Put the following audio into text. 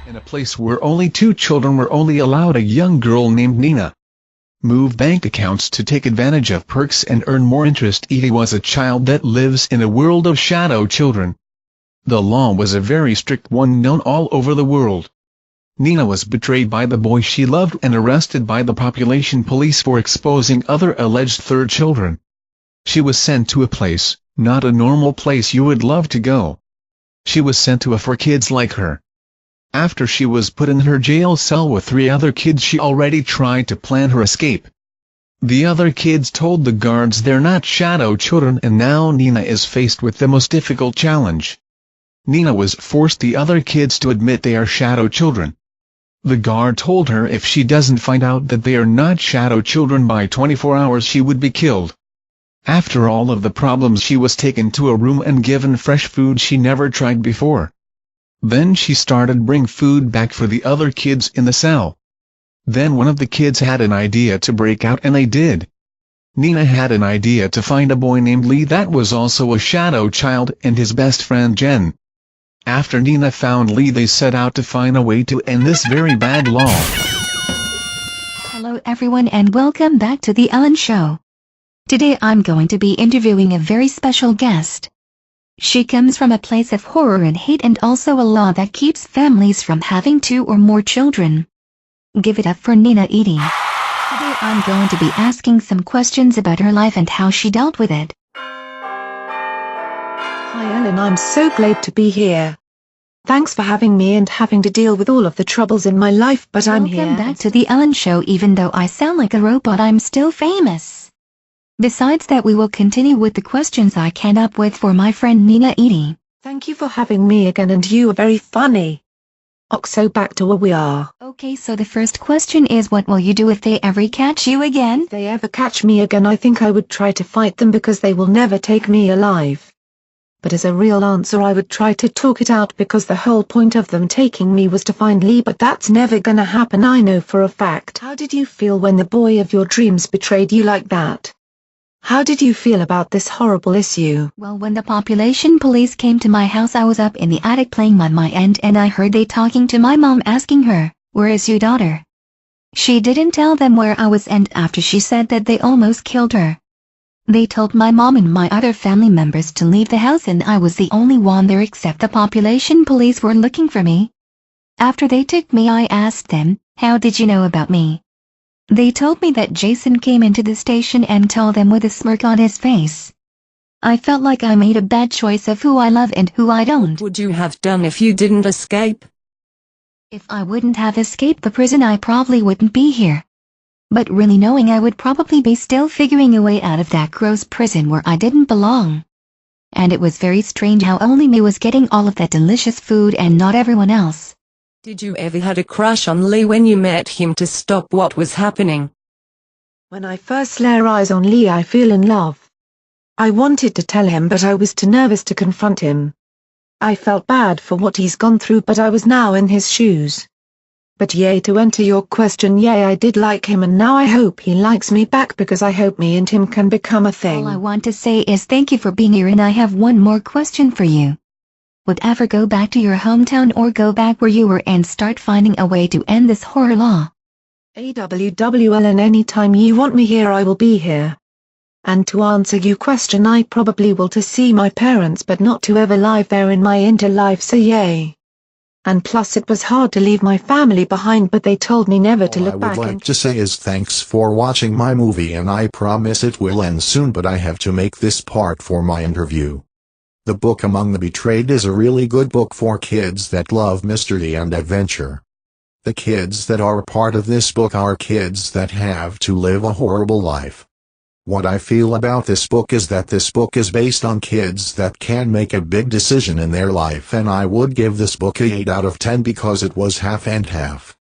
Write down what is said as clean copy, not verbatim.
In a place where only two children were only allowed, a young girl named Nina move bank accounts to take advantage of perks and earn more interest. Edie was a child that lives in a world of shadow children. The law was a very strict one known all over the world. Nina was betrayed by the boy she loved and arrested by the population police for exposing other alleged third children. She was sent to a place, not a normal place you would love to go. She was sent to a for kids like her. After she was put in her jail cell with 3 other kids, she already tried to plan her escape. The other kids told the guards they're not shadow children, and now Nina is faced with the most difficult challenge. Nina was forced the other kids to admit they are shadow children. The guard told her if she doesn't find out that they are not shadow children by 24 hours she would be killed. After all of the problems, she was taken to a room and given fresh food she never tried before. Then she started bring food back for the other kids in the cell. Then one of the kids had an idea to break out, and they did. Nina had an idea to find a boy named Lee that was also a shadow child, and his best friend Jen. After Nina found Lee, they set out to find a way to end this very bad law. Hello everyone and welcome back to The Ellen Show. Today I'm going to be interviewing a very special guest. She comes from a place of horror and hate, and also a law that keeps families from having 2 or more children. Give it up for Nina Edie. Today I'm going to be asking some questions about her life and how she dealt with it. Hi Ellen, I'm so glad to be here. Thanks for having me and having to deal with all of the troubles in my life, but I'm here. Welcome back to The Ellen Show. Even though I sound like a robot, I'm still famous. Besides that, we will continue with the questions I came up with for my friend Nina Edie. Thank you for having me again, and you are very funny. So back to where we are. Okay, so the first question is, what will you do if they ever catch you again? If they ever catch me again, I think I would try to fight them because they will never take me alive. But as a real answer, I would try to talk it out because the whole point of them taking me was to find Lee, but that's never gonna happen, I know for a fact. How did you feel when the boy of your dreams betrayed you like that? How did you feel about this horrible issue? Well, when the population police came to my house, I was up in the attic playing on my end, and I heard they talking to my mom, asking her, "Where is your daughter?" She didn't tell them where I was, and after she said that, they almost killed her. They told my mom and my other family members to leave the house, and I was the only one there, except the population police were looking for me. After they took me, I asked them, "How did you know about me?" They told me that Jason came into the station and told them with a smirk on his face. I felt like I made a bad choice of who I love and who I don't. What would you have done if you didn't escape? If I wouldn't have escaped the prison, I probably wouldn't be here. But really, knowing I would probably be still figuring a way out of that gross prison where I didn't belong. And it was very strange how only me was getting all of that delicious food and not everyone else. Did you ever had a crush on Lee when you met him to stop what was happening? When I first lay eyes on Lee, I feel in love. I wanted to tell him, but I was too nervous to confront him. I felt bad for what he's gone through, but I was now in his shoes. But yay, to enter your question, yay, I did like him, and now I hope he likes me back because I hope me and him can become a thing. All I want to say is thank you for being here, and I have one more question for you. Would ever go back to your hometown or go back where you were and start finding a way to end this horror law? AWWLN, anytime you want me here, I will be here. And to answer your question, I probably will to see my parents, but not to ever live there in my interlife, so yay. And plus it was hard to leave my family behind, but they told me never to look back. All I would like to say is thanks for watching my movie, and I promise it will end soon, but I have to make this part for my interview. The book Among the Betrayed is a really good book for kids that love mystery and adventure. The kids that are a part of this book are kids that have to live a horrible life. What I feel about this book is that this book is based on kids that can make a big decision in their life, and I would give this book a 8 out of 10 because it was half and half.